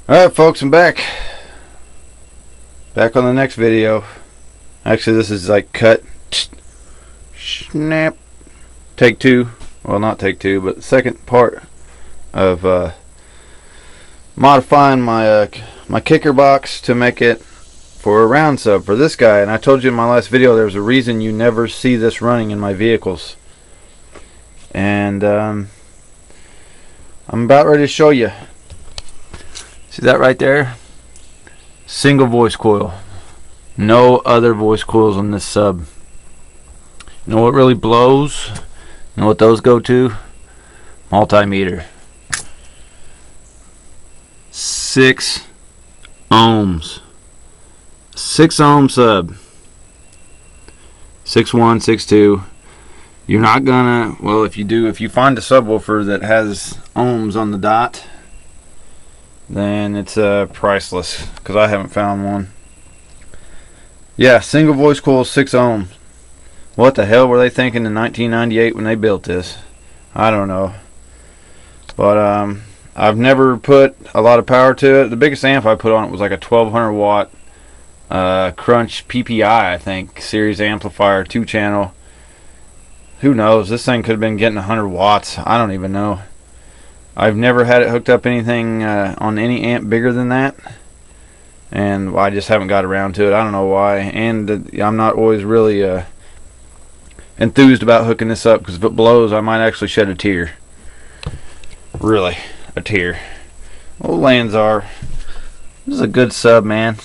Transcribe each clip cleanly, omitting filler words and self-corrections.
Alright folks, I'm back on the next video. Actually, this is like cut, snap, take two. Well, not take two, but the second part of modifying my my kicker box to make it for a round sub for this guy. And I told you in my last video there's a reason you never see this running in my vehicles, and I'm about ready to show you. See that right there? Single voice coil. No other voice coils on this sub. You know what really blows? You know what those go to? Multimeter. 6 ohms. 6 ohm sub. 6.1, 6.2. You're not gonna, well, if you find a subwoofer that has ohms on the dot, then it's priceless, because I haven't found one. Yeah, single voice coil, 6 ohms. What the hell were they thinking in 1998 when they built this? I don't know. But I've never put a lot of power to it. The biggest amp I put on it was like a 1200 watt Crunch PPI, I think, series amplifier, 2-channel. Who knows? This thing could have been getting 100 watts. I don't even know. I've never had it hooked up anything on any amp bigger than that, and I just haven't got around to it. I don't know why. And I'm not always really enthused about hooking this up, because if it blows I might actually shed a tear. Really, a tear. Old Lanzar. This is a good sub, man.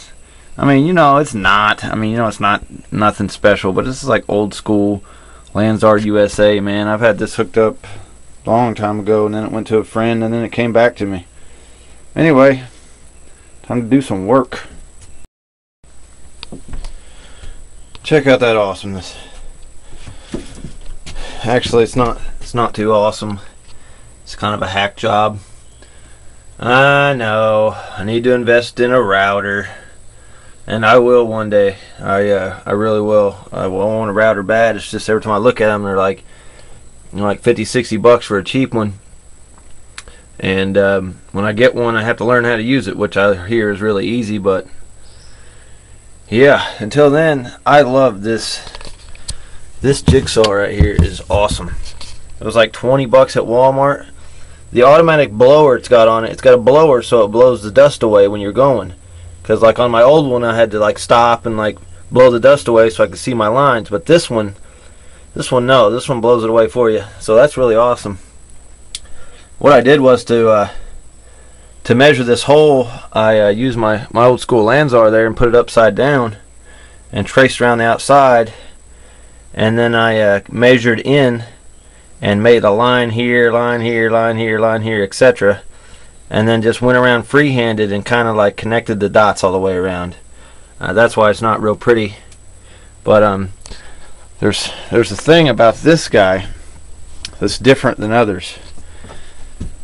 I mean, you know, it's not. I mean, you know, it's not nothing special, but this is like old school Lanzar USA, man. I've had this hooked up a long time ago, and then it went to a friend, and then it came back to me. Anyway, time to do some work. Check out that awesomeness. Actually, it's not too awesome. It's kind of a hack job. I know I need to invest in a router, and I will one day. I really will. I want a router bad. It's just every time I look at them, they're like, you know, like 50-60 bucks for a cheap one, and when I get one I have to learn how to use it, which I hear is really easy. But yeah, until then, I love this jigsaw right here. Is awesome. It was like 20 bucks at Walmart. The automatic blower it's got on it, it's got a blower so it blows the dust away when you're going, because like on my old one I had to like stop and like blow the dust away so I could see my lines. But this one no, this one blows it away for you, so that's really awesome. What I did was to measure this hole, I used my old school Lanzar there and put it upside down and traced around the outside, and then I measured in and made a line here, line here, line here, line here, etc., and then just went around free-handed and kind of like connected the dots all the way around. That's why it's not real pretty, but there's a thing about this guy that's different than others.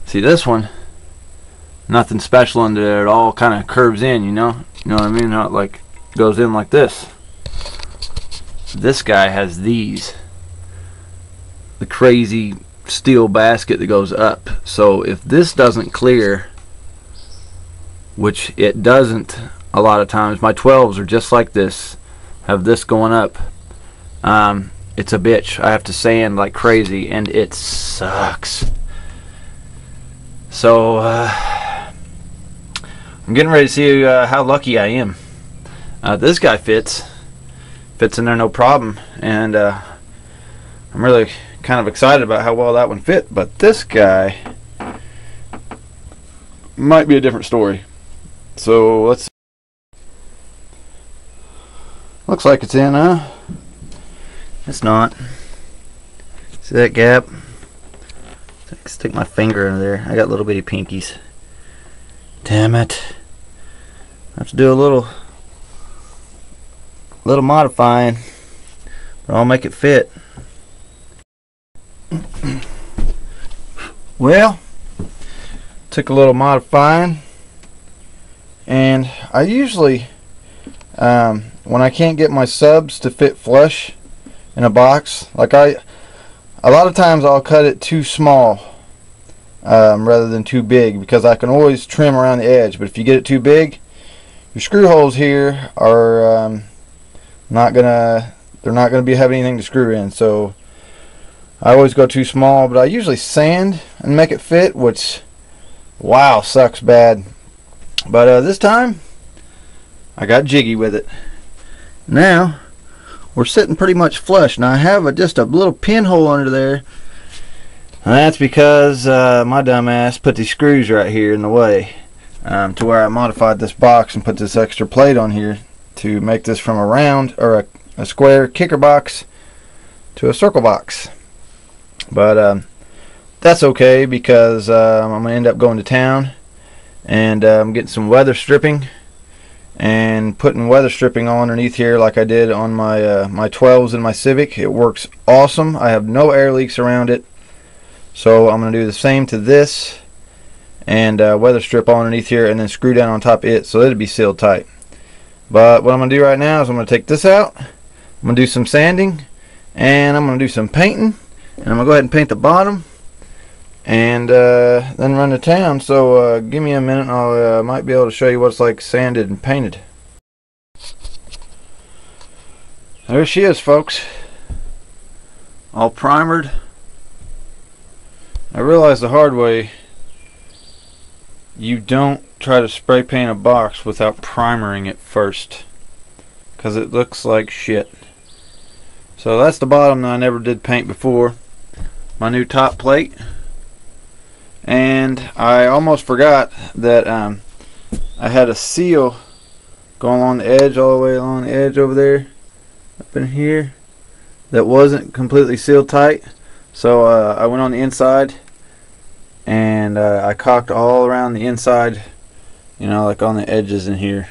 See, this one, nothing special under there. It all kind of curves in, you know what I mean? How it like goes in like this. This guy has the crazy steel basket that goes up. So if this doesn't clear, which it doesn't a lot of times, my 12s are just like this, have this going up. It's a bitch. I have to sand like crazy, and it sucks. So I'm getting ready to see how lucky I am. This guy fits in there no problem, and I'm really kind of excited about how well that one fit. But this guy might be a different story. So let's see. Looks like it's in, huh? It's not. See that gap? Stick my finger in there. I got little bitty pinkies. Damn it. I have to do a little modifying, but I'll make it fit. Well, took a little modifying, and I usually when I can't get my subs to fit flush in a box, like a lot of times I'll cut it too small rather than too big, because I can always trim around the edge. But if you get it too big, your screw holes here are not gonna be having anything to screw in. So I always go too small, but I usually sand and make it fit, which, wow, sucks bad. But this time I got jiggy with it. Now we're sitting pretty much flush. Now I have just a little pinhole under there, and that's because my dumb ass put these screws right here in the way, to where I modified this box and put this extra plate on here to make this from a round or a square kicker box to a circle box. But that's okay, because I'm gonna end up going to town and I'm getting some weather stripping and putting weather stripping on underneath here like I did on my my 12s in my Civic. It works awesome. I have no air leaks around it, so I'm gonna do the same to this and weather strip on underneath here and then screw down on top of it so it'll be sealed tight. But what I'm gonna do right now is I'm gonna take this out, I'm gonna do some sanding, and I'm gonna do some painting, and I'm gonna go ahead and paint the bottom and then run to town. So give me a minute and I might be able to show you what it's like sanded and painted. There she is, folks, all primered. I realized the hard way, you don't try to spray paint a box without primering it first, because it looks like shit. So that's the bottom that I never did paint before. My new top plate. And I almost forgot that I had a seal going along the edge, all the way along the edge over there, up in here, that wasn't completely sealed tight. So I went on the inside and I caulked all around the inside, you know, like on the edges in here.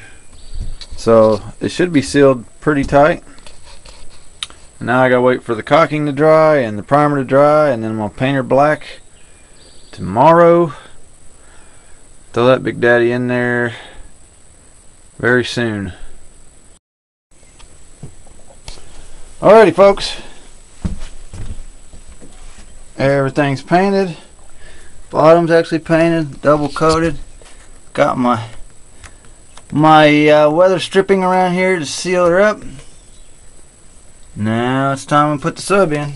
So it should be sealed pretty tight. Now I gotta wait for the caulking to dry and the primer to dry, and then I'm gonna paint her black tomorrow. Throw that Big Daddy in there very soon. Alrighty, folks, everything's painted. Bottom's actually painted, double coated. Got my weather stripping around here to seal her up. Now it's time to put the sub in.